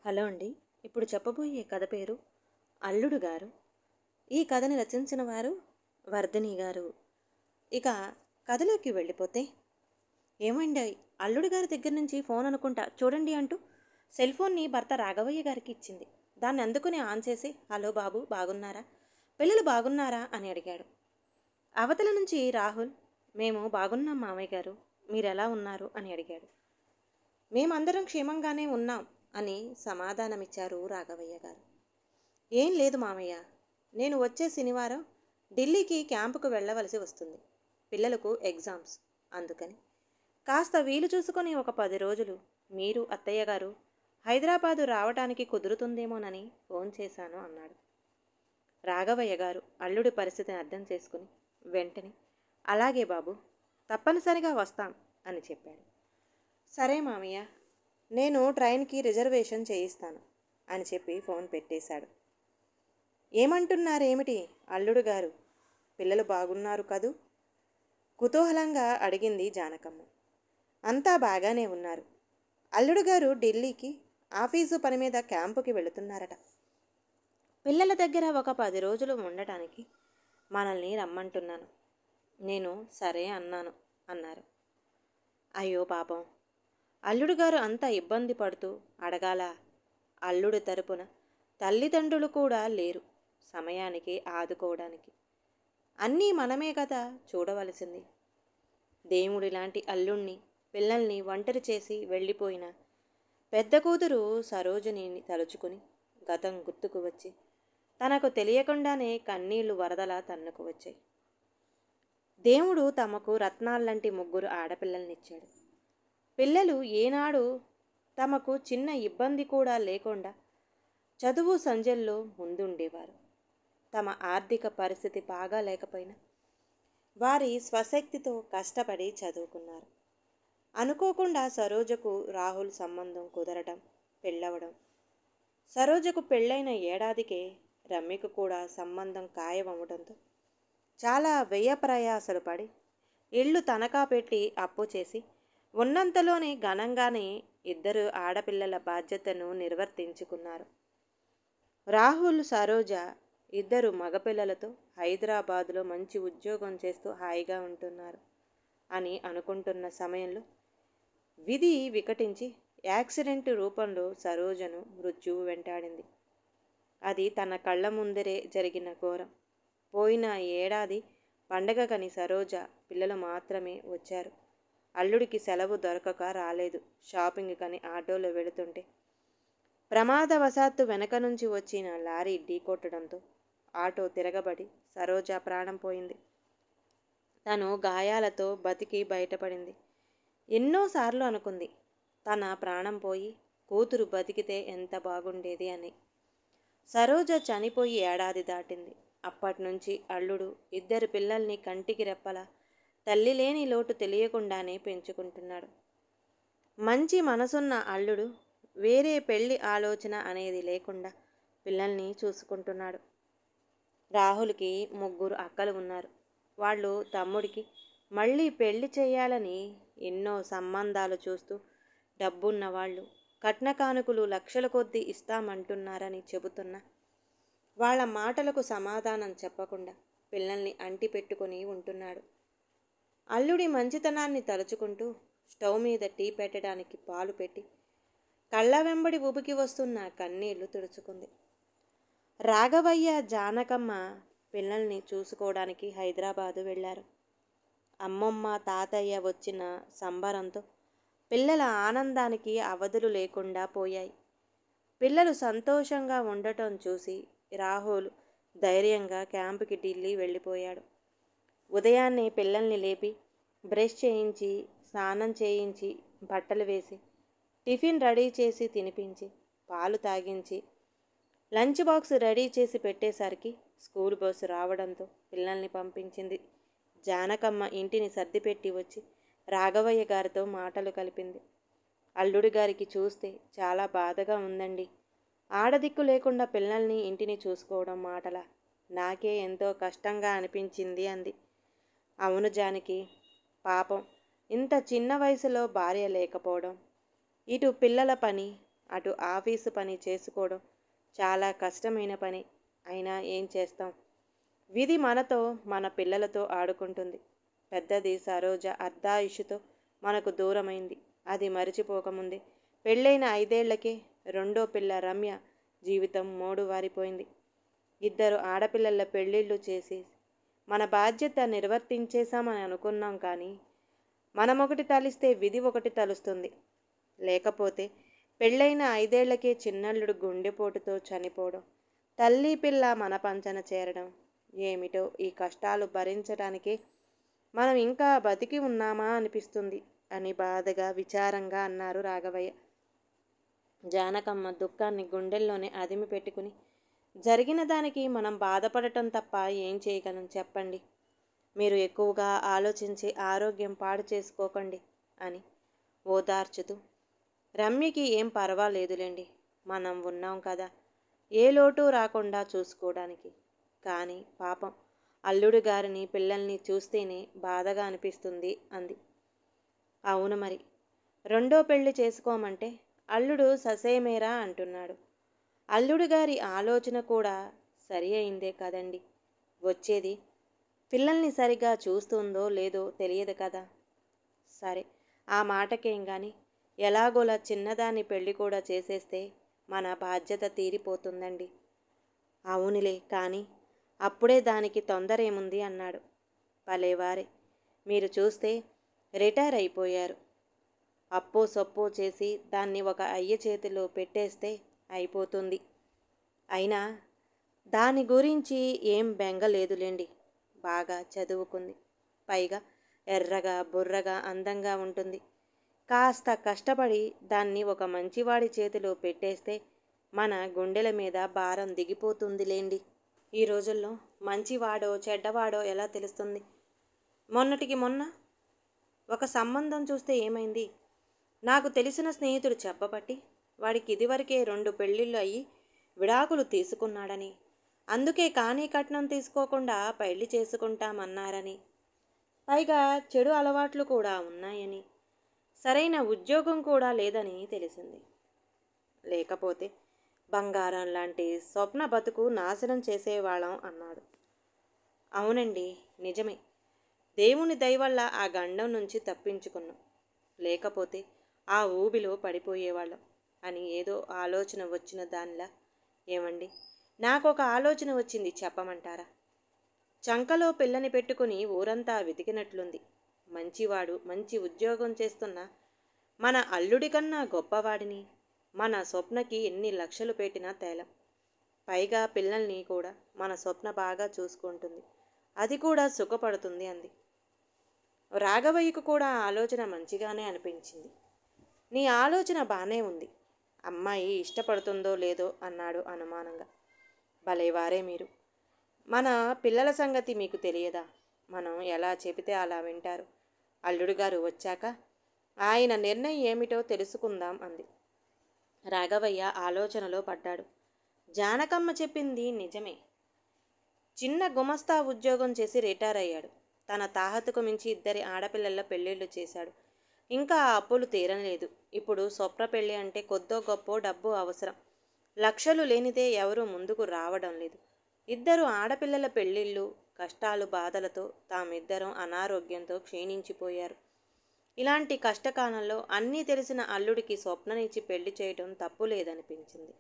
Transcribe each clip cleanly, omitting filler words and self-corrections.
Hello అండి. ఇప్పుడు చెప్పబోయే కథ పేరు అల్లుడు గారు. ఈ కథని రచించిన వారు వర్ధిని గారు. ఇక కథలోకి వెళ్ళిపోతే, ఏమండి, అల్లుడు గారి దగ్గర నుంచి ఫోన్ అనుకుంటా చూడండి అంటూ సెల్ ఫోన్ని భర్త రాఘవయ్య గారికి ఇచ్చింది. దాన్ని అందుకుని ఆన్ చేసి, హలో బాబు, బాగున్నారా, పిల్లలు బాగున్నారా అని అడిగాడు. అవతల నుంచి రాహుల్, మేము బాగున్నాం మామయ్య గారు, మీరెలా ఉన్నారు అని అడిగాడు. మేమందరం క్షేమంగానే ఉన్నాం అని సమాధానమిచ్చారు రాఘవయ్య గారు. ఏం లేదు మామయ్య, నేను వచ్చే శనివారం ఢిల్లీకి క్యాంపుకు వెళ్ళవలసి వస్తుంది. పిల్లలకు ఎగ్జామ్స్, అందుకని కాస్త వీలు చూసుకొని ఒక 10 రోజులు మీరు అత్తయ్య గారు హైదరాబాదు రావటానికి కుదురుతుందేమోనని ఫోన్ చేశాను అన్నాడు. రాఘవయ్య గారు అల్లుడి పరిస్థితిని అర్థం చేసుకుని వెంటనే, అలాగే బాబు, తప్పనిసరిగా వస్తాం అని చెప్పాడు. సరే మామయ్య, నేను ట్రైన్కి రిజర్వేషన్ చేయిస్తాను అని చెప్పి ఫోన్ పెట్టేశాడు. ఏమంటున్నారేమిటి అల్లుడు గారు, పిల్లలు బాగున్నారు కదూ? కుతూహలంగా అడిగింది జానకమ్మ. అంతా బాగానే ఉన్నారు. అల్లుడు గారు ఢిల్లీకి ఆఫీసు పని మీద క్యాంపుకి వెళుతున్నారట. పిల్లల దగ్గర ఒక 10 రోజులు ఉండటానికి మనల్ని రమ్మంటున్నాను. నేను సరే అన్నాను అన్నారు. అయ్యో పాపం, అల్లుడు గారు అంత ఇబ్బంది పడుతూ అడగాల? అల్లుడి తరపున తల్లిదండ్రులు కూడా లేరు సమయానికి ఆదుకోవడానికి. అన్నీ మనమే కదా చూడవలసింది. దేవుడి లాంటి అల్లుణ్ణి, పిల్లల్ని ఒంటరి చేసి వెళ్ళిపోయిన పెద్ద కూతురు సరోజినిని తలుచుకుని గతం గుర్తుకు వచ్చి తనకు తెలియకుండానే కన్నీళ్లు వరదలా తన్నుకు వచ్చాయి. దేవుడు తమకు రత్నాల్లాంటి 3 ఆడపిల్లల్నిచ్చాడు. పిల్లలు ఏనాడు తమకు చిన్న ఇబ్బంది కూడా లేకుండా చదువు సంధ్యల్లో ముందుండేవారు. తమ ఆర్థిక పరిస్థితి బాగా లేకపోయినా వారి స్వశక్తితో కష్టపడి చదువుకున్నారు. అనుకోకుండా సరోజకు రాహుల్ సంబంధం కుదరటం, పెళ్ళవడం. సరోజకు పెళ్ళైన ఏడాదికే రమ్యకు కూడా సంబంధం ఖాయమవడంతో చాలా వ్యయ ప్రయాసలు పడి ఇల్లు తనఖా పెట్టి అప్పు చేసి ఉన్నంతలోనే ఘనంగానే 2 ఆడపిల్లల బాధ్యతను నిర్వర్తించుకున్నారు. రాహుల్, సరోజ 2 మగపిల్లలతో హైదరాబాదులో మంచి ఉద్యోగం చేస్తూ హాయిగా ఉంటున్నారు అని అనుకుంటున్న సమయంలో విధి వికటించి యాక్సిడెంట్ రూపంలో సరోజను మృత్యువు వెంటాడింది. అది తన కళ్ళ ముందరే జరిగిన ఘోరం. పోయిన ఏడాది పండగకని సరోజ పిల్లలు మాత్రమే వచ్చారు. అల్లుడికి సెలవు దొరకక రాలేదు. షాపింగ్ కని ఆటోలో వెళుతుంటే ప్రమాదవశాత్తు వెనక నుంచి వచ్చిన లారీ ఢీకొట్టడంతో ఆటో తిరగబడి సరోజ ప్రాణం పోయింది. తను గాయాలతో బతికి బయటపడింది. ఎన్నోసార్లు అనుకుంది, తన ప్రాణం పోయి కూతురు బతికితే ఎంత బాగుండేది అని. సరోజ చనిపోయి ఏడాది దాటింది. అప్పటినుంచి అల్లుడు 2 పిల్లల్ని కంటికి రెప్పలా తల్లి లేని లోటు తెలియకుండానే పెంచుకుంటున్నాడు. మంచి మనసున్న అల్లుడు వేరే పెళ్లి ఆలోచన అనేది లేకుండా పిల్లల్ని చూసుకుంటున్నాడు. రాహుల్కి 3 అక్కలు ఉన్నారు. వాళ్ళు తమ్ముడికి మళ్ళీ పెళ్లి చేయాలని ఎన్నో సంబంధాలు చూస్తూ డబ్బున్న వాళ్ళు కట్న కానుకలు లక్షల కొద్దీ ఇస్తామంటున్నారని చెబుతున్నా వాళ్ళ మాటలకు సమాధానం చెప్పకుండా పిల్లల్ని అంటి పెట్టుకుని ఉంటున్నాడు. అల్లుడి మంచితనాన్ని తలుచుకుంటూ స్టవ్ మీద టీ పెట్టడానికి పాలు పెట్టి కళ్ళ వెంబడి ఉబికి వస్తున్న కన్నీళ్లు తుడుచుకుంది. రాఘవయ్య, జానకమ్మ పిల్లల్ని చూసుకోవడానికి హైదరాబాదు వెళ్ళారు. అమ్మమ్మ, తాతయ్య వచ్చిన సంబరంతో పిల్లల ఆనందానికి అవధులు లేకుండా పోయాయి. పిల్లలు సంతోషంగా ఉండటం చూసి రాహుల్ ధైర్యంగా క్యాంపుకి ఢిల్లీ వెళ్ళిపోయాడు. ఉదయాన్నే పిల్లల్ని లేపి బ్రష్ చేయించి, స్నానం చేయించి, బట్టలు వేసి, టిఫిన్ రెడీ చేసి తినిపించి, పాలు తాగించి, లంచ్ బాక్స్ రెడీ చేసి పెట్టేసరికి స్కూల్ బస్సు రావడంతో పిల్లల్ని పంపించింది. జానకమ్మ ఇంటిని సర్దిపెట్టి వచ్చి రాఘవయ్య గారితో మాటలు కలిపింది. అల్లుడి గారికి చూస్తే చాలా బాధగా ఉందండి. ఆడదిక్కు లేకుండా పిల్లల్ని, ఇంటిని చూసుకోవడం మాటలా? నాకే ఎంతో కష్టంగా అనిపించింది అంది. అవును జానకి, పాపం ఇంత చిన్న వయసులో భార్య లేకపోవడం, ఇటు పిల్లల పని, అటు ఆఫీసు పని చేసుకోవడం చాలా కష్టమైన పని. అయినా ఏం చేస్తాం, విధి మనతో మన పిల్లలతో ఆడుకుంటుంది. పెద్దది సరోజ అర్ధాయుషుతో మనకు దూరమైంది. అది మరిచిపోకముందే పెళ్ళైన 5 ఏళ్లకే రెండో పిల్ల రమ్య జీవితం మోడువారిపోయింది. 2 ఆడపిల్లల పెళ్ళిళ్ళు చేసి మన బాధ్యత నిర్వర్తించేశామని అనుకున్నాం. కానీ మనమొకటి తలిస్తే విధి ఒకటి తలుస్తుంది. లేకపోతే పెళ్ళైన 5 ఏళ్లకే చిన్నల్లుడు గుండెపోటుతో చనిపోవడం, తల్లి పిల్ల మన పంచన చేరడం, ఏమిటో ఈ కష్టాలు భరించడానికే మనం ఇంకా బతికి ఉన్నామా అనిపిస్తుంది అని బాధగా విచారంగా అన్నారు రాఘవయ్య. జానకమ్మ దుఃఖాన్ని గుండెల్లోనే అదిమి పెట్టుకుని, జరిగిన దానికి మనం బాధపడటం తప్ప ఏం చేయగలం చెప్పండి. మీరు ఎక్కువగా ఆలోచించి ఆరోగ్యం పాడు చేసుకోకండి అని ఓదార్చుతూ, రమ్యకి ఏం పర్వాలేదులేండి, మనం ఉన్నాం కదా ఏ లోటు రాకుండా చూసుకోవడానికి. కానీ పాపం అల్లుడు గారిని పిల్లల్ని చూస్తేనే బాధగా అనిపిస్తుంది అంది. అవును మరి, రెండో పెళ్లి చేసుకోమంటే అల్లుడు ససేమేరా అంటున్నాడు. అల్లుడు గారి ఆలోచన కూడా సరి అయిందే కదండి. వచ్చేది పిల్లల్ని సరిగా చూస్తుందో లేదో తెలియదు కదా. సరే, ఆ మాటకేం గాని, ఎలాగోలా చిన్నదాని పెళ్లి కూడా చేసేస్తే మన బాధ్యత తీరిపోతుందండి. అవునులే, కానీ అప్పుడే దానికి తొందర ఏముంది అన్నాడు. భలేవారే, మీరు చూస్తే రిటైర్ అయిపోయారు. అప్పో సొప్పో చేసి దాన్ని ఒక అయ్య చేతిలో పెట్టేస్తే అయిపోతుంది. అయినా దాని గురించి ఏం బెంగలేదులేండి. బాగా చదువుకుంది, పైగా ఎర్రగా బుర్రగా అందంగా ఉంటుంది. కాస్త కష్టపడి దాన్ని ఒక మంచివాడి చేతిలో పెట్టేస్తే మన గుండెల మీద భారం దిగిపోతుందిలేండి. ఈ రోజుల్లో మంచివాడో చెడ్డవాడో ఎలా తెలుస్తుంది? మొన్నటికి మొన్న ఒక సంబంధం చూస్తే ఏమైంది? నాకు తెలిసిన స్నేహితుడు చెప్పబట్టి వాడికి ఇదివరకే 2 పెళ్ళిళ్ళు అయ్యి విడాకులు తీసుకున్నాడని, అందుకే కానీ కట్నం తీసుకోకుండా పెళ్లి చేసుకుంటామన్నారని, పైగా చెడు అలవాట్లు కూడా ఉన్నాయని, సరైన ఉద్యోగం కూడా లేదని తెలిసింది. లేకపోతే బంగారం లాంటి స్వప్న బతుకు నాశనం చేసేవాళ్ళం అన్నాడు. అవునండి, నిజమే. దేవుని దయవల్ల ఆ గండం నుంచి తప్పించుకున్నాం. లేకపోతే ఆ ఊబిలో పడిపోయేవాళ్ళం అని ఏదో ఆలోచన వచ్చిన దానిలా. ఏమండి, నాకొక ఆలోచన వచ్చింది, చెప్పమంటారా? చంకలో పిల్లని పెట్టుకుని ఊరంతా వెతికినట్లుంది. మంచివాడు, మంచి ఉద్యోగం చేస్తున్న మన అల్లుడి కన్నా గొప్పవాడిని మన స్వప్నకి ఎన్ని లక్షలు పెట్టినా తేలం. పైగా పిల్లల్ని కూడా మన స్వప్న బాగా చూసుకుంటుంది, అది కూడా సుఖపడుతుంది అంది. రాఘవయ్యకు కూడా ఆలోచన మంచిగానే అనిపించింది. నీ ఆలోచన బాగానే ఉంది, అమ్మాయి ఇష్టపడుతుందో లేదో అన్నాడు అనుమానంగా. భలేవారే మీరు, మన పిల్లల సంగతి మీకు తెలియదా? మనం ఎలా చెబితే అలా వింటారు. అల్లుడు గారు వచ్చాక ఆయన నిర్ణయం ఏమిటో తెలుసుకుందాం అంది. రాఘవయ్య ఆలోచనలో పడ్డాడు. జానకమ్మ చెప్పింది నిజమే. చిన్న గుమస్తా ఉద్యోగం చేసి రిటైర్ అయ్యాడు. తన తాహతుకు మించి 2 ఆడపిల్లల పెళ్ళిళ్ళు చేశాడు. ఇంకా ఆ అప్పులు తీరలేదు. ఇప్పుడు స్వప్న పెళ్ళి అంటే కొద్దో గొప్పో డబ్బు అవసరం. లక్షలు లేనిదే ఎవరూ ముందుకు రావడం లేదు. 2 ఆడపిల్లల పెళ్ళిళ్ళు, కష్టాలు బాధలతో తామిద్దరం అనారోగ్యంతో క్షీణించిపోయారు. ఇలాంటి కష్టకాలంలో అన్నీ తెలిసిన అల్లుడికి స్వప్ననిచ్చి పెళ్లి చేయడం తప్పు లేదనిపించింది.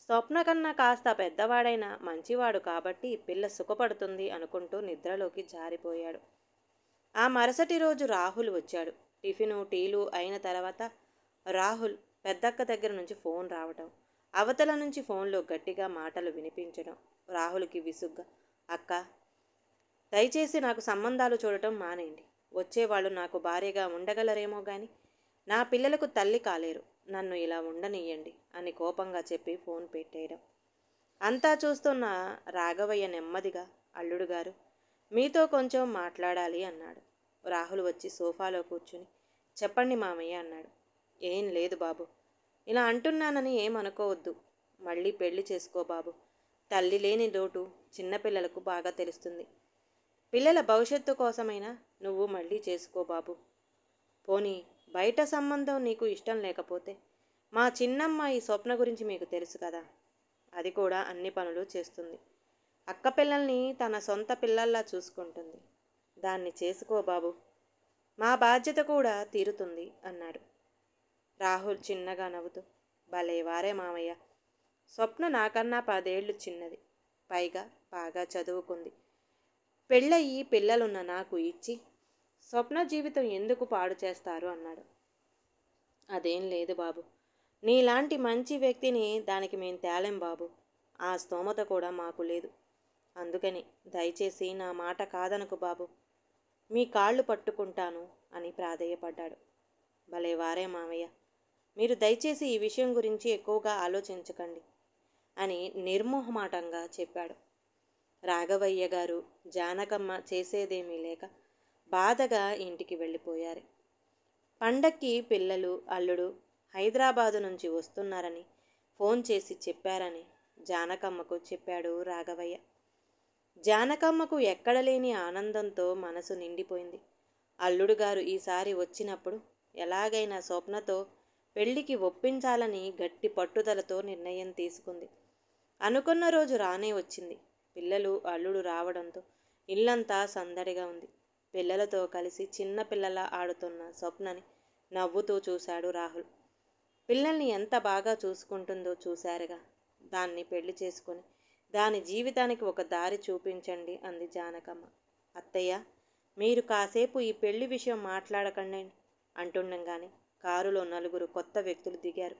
స్వప్న కన్నా కాస్త పెద్దవాడైన మంచివాడు కాబట్టి పిల్ల సుఖపడుతుంది అనుకుంటూ నిద్రలోకి జారిపోయాడు. ఆ మరుసటి రోజు రాహుల్ వచ్చాడు. టిఫిను టీలు అయిన తర్వాత రాహుల్ పెద్దక్క దగ్గర నుంచి ఫోన్ రావటం, అవతల నుంచి ఫోన్లో గట్టిగా మాటలు వినిపించడం రాహుల్కి విసుగ్గా, అక్క, దయచేసి నాకు సంబంధాలు చూడటం మానేయండి. వచ్చేవాళ్ళు నాకు భార్యగా ఉండగలరేమో కానీ నా పిల్లలకు తల్లి కాలేరు. నన్ను ఇలా ఉండనియ్యండి అని కోపంగా చెప్పి ఫోన్ పెట్టేయడం. అంతా చూస్తున్న రాఘవయ్య నెమ్మదిగా, అల్లుడు గారు, మీతో కొంచెం మాట్లాడాలి అన్నాడు. రాహుల్ వచ్చి సోఫాలో కూర్చుని, చెప్పండి మామయ్య అన్నాడు. ఏం లేదు బాబు, ఇలా అంటున్నానని ఏమనుకోవద్దు. మళ్ళీ పెళ్లి చేసుకో బాబు. తల్లి లేని లోటు చిన్నపిల్లలకు బాగా తెలుస్తుంది. పిల్లల భవిష్యత్తు కోసమైనా నువ్వు మళ్ళీ చేసుకో బాబు. పోనీ బయట సంబంధం నీకు ఇష్టం లేకపోతే మా చిన్నమ్మాయి స్వప్న గురించి మీకు తెలుసు కదా, అది కూడా అన్ని పనులు చేస్తుంది. అక్క పిల్లల్ని తన సొంత పిల్లల్లా చూసుకుంటుంది. దాన్ని చేసుకో బాబు, మా బాధ్యత కూడా తీరుతుంది అన్నాడు. రాహుల్ చిన్నగా నవ్వుతూ, భలే వారే మామయ్య, స్వప్న నాకన్నా 10 ఏళ్ళు చిన్నది, పైగా బాగా చదువుకుంది. పెళ్ళయి పిల్లలున్న నాకు ఇచ్చి స్వప్న జీవితం ఎందుకు పాడు చేస్తారు అన్నాడు. అదేం లేదు బాబు, నీలాంటి మంచి వ్యక్తిని దానికి మేం తేలేం బాబు, ఆ స్తోమత కూడా మాకు లేదు. అందుకని దయచేసి నా మాట కాదనకు బాబు, మీ కాళ్ళు పట్టుకుంటాను అని ప్రాధేయపడ్డాడు. భలే వారే మామయ్య, మీరు దయచేసి ఈ విషయం గురించి ఎక్కువగా ఆలోచించకండి అని నిర్మోహమాటంగా చెప్పాడు. రాఘవయ్య గారు జానకమ్మ చేసేదేమీ లేక బాధగా ఇంటికి వెళ్ళిపోయారు. పండక్కి పిల్లలు అల్లుడు హైదరాబాదు నుంచి వస్తున్నారని ఫోన్ చేసి చెప్పారని జానకమ్మకు చెప్పాడు రాఘవయ్య. జానకమ్మకు ఎక్కడలేని ఆనందంతో మనసు నిండిపోయింది. అల్లుడు గారు ఈసారి వచ్చినప్పుడు ఎలాగైనా స్వప్నతో పెళ్లికి ఒప్పించాలని గట్టి పట్టుదలతో నిర్ణయం తీసుకుంది. అనుకున్న రోజు రానే వచ్చింది. పిల్లలు అల్లుడు రావడంతో ఇల్లంతా సందడిగా ఉంది. పిల్లలతో కలిసి చిన్న పిల్లలా ఆడుతున్న స్వప్నని నవ్వుతూ చూశాడు రాహుల్. పిల్లల్ని ఎంత బాగా చూసుకుంటుందో చూశారుగా, దాన్ని పెళ్లి చేసుకొని దాని జీవితానికి ఒక దారి చూపించండి అంది జానకమ్మ. అత్తయ్య, మీరు కాసేపు ఈ పెళ్లి విషయం మాట్లాడకండి అంటుండగానే కారులో 4 కొత్త వ్యక్తులు దిగారు.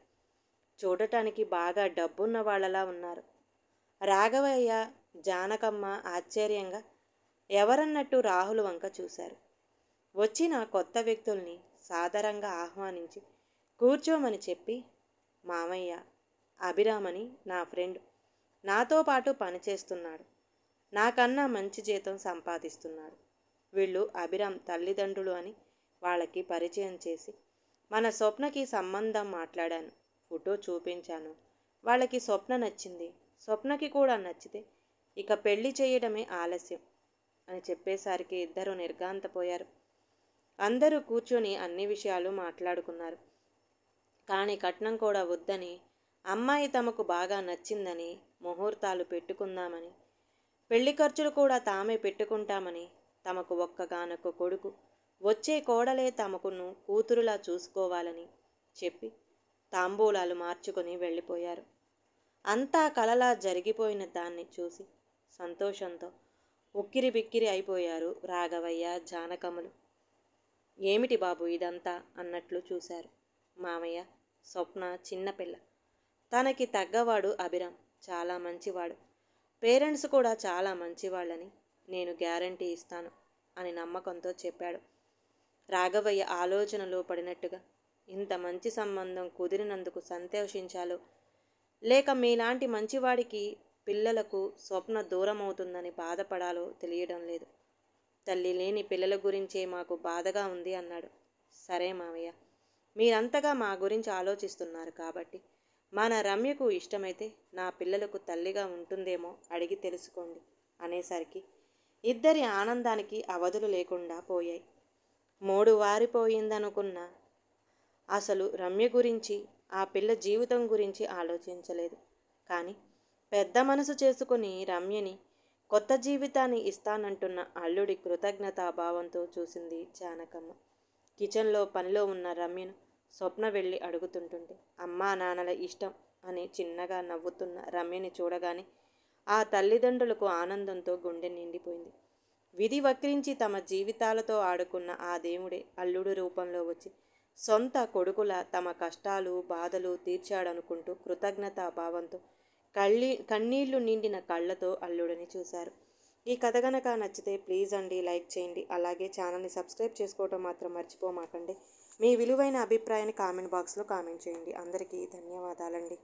చూడటానికి బాగా డబ్బున్న వాళ్ళలా ఉన్నారు. రాఘవయ్య, జానకమ్మ ఆశ్చర్యంగా ఎవరన్నట్టు రాహుల్ వంక చూశారు. వచ్చిన కొత్త వ్యక్తుల్ని సాదరంగా ఆహ్వానించి కూర్చోమని చెప్పి, మామయ్య, అభిరామని నా ఫ్రెండ్, నాతో పాటు పనిచేస్తున్నాడు, నాకన్నా మంచి జీతం సంపాదిస్తున్నాడు. వీళ్ళు అభిరామ్ తల్లిదండ్రులు అని వాళ్ళకి పరిచయం చేసి మన స్వప్నకి సంబంధం మాట్లాడాను, ఫోటో చూపించాను. వాళ్ళకి స్వప్న నచ్చింది, స్వప్నకి కూడా నచ్చితే ఇక పెళ్లి చేయడమే ఆలస్యం అని చెప్పేసరికి ఇద్దరు నిర్ఘాంతపోయారు. అందరూ కూర్చొని అన్ని విషయాలు మాట్లాడుకున్నారు. కానీ కట్నం కూడా వద్దని, అమ్మాయి తమకు బాగా నచ్చిందని, ముహూర్తాలు పెట్టుకుందామని, పెళ్లి ఖర్చులు కూడా తామే పెట్టుకుంటామని, తమకు ఒక్కగానొక్క కొడుకు, వచ్చే కోడలే తమకును కూతురులా చూసుకోవాలని చెప్పి తాంబూలాలు మార్చుకొని వెళ్ళిపోయారు. అంతా కలలా జరిగిపోయిన దాన్ని చూసి సంతోషంతో ఉక్కిరి బిక్కిరి అయిపోయారు రాఘవయ్య, జానకమ్మలు. ఏమిటి బాబు ఇదంతా అన్నట్లు చూశారు. మామయ్య, స్వప్న చిన్నపిల్ల, తనకి తగ్గవాడు అభిరామ్ చాలా మంచివాడు, పేరెంట్స్ కూడా చాలా మంచివాళ్ళని నేను గ్యారంటీ ఇస్తాను అని నమ్మకంతో చెప్పాడు. రాఘవయ్య ఆలోచనలో పడినట్టుగా, ఇంత మంచి సంబంధం కుదిరినందుకు సంతోషించాలో లేక మీలాంటి మంచివాడికి పిల్లలకు స్వప్న దూరం అవుతుందని బాధపడాలో తెలియడం లేదు. తల్లి లేని పిల్లల గురించే మాకు బాధగా ఉంది అన్నాడు. సరే మామయ్య, మీరంతగా మా గురించి ఆలోచిస్తున్నారు కాబట్టి మన రమ్యకు ఇష్టమైతే నా పిల్లలకు తల్లిగా ఉంటుందేమో అడిగి తెలుసుకోండి అనేసరికి ఇద్దరి ఆనందానికి అవధులు లేకుండా పోయాయి. మూడు వారిపోయిందనుకున్న అసలు రమ్య గురించి, ఆ పిల్ల జీవితం గురించి ఆలోచించలేదు. కానీ పెద్ద మనసు చేసుకుని రమ్యని కొత్త జీవితాన్ని ఇస్తానంటున్న అల్లుడి కృతజ్ఞతాభావంతో చూసింది జానకమ్మ. కిచెన్లో పనిలో ఉన్న రమ్యను స్వప్న వెళ్ళి అడుగుతుంటుంటే అమ్మా నాన్నల ఇష్టం అని చిన్నగా నవ్వుతున్న రమ్యని చూడగానే ఆ తల్లిదండ్రులకు ఆనందంతో గుండె నిండిపోయింది. విధి వక్రించి తమ జీవితాలతో ఆడుకున్న ఆ దేవుడే అల్లుడు రూపంలో వచ్చి సొంత కొడుకుల తమ కష్టాలు బాధలు తీర్చాడనుకుంటూ కృతజ్ఞతాభావంతో కన్నీళ్లు నిండిన కళ్ళతో అల్లుడిని చూశారు. ఈ కథ గనక నచ్చితే ప్లీజ్ అండి లైక్ చేయండి. అలాగే ఛానల్ని సబ్స్క్రైబ్ చేసుకోవటం మాత్రం మర్చిపోమాకండి. మీ విలువైన అభిప్రాయాన్ని కామెంట్ బాక్స్లో కామెంట్ చేయండి. అందరికీ ధన్యవాదాలండి.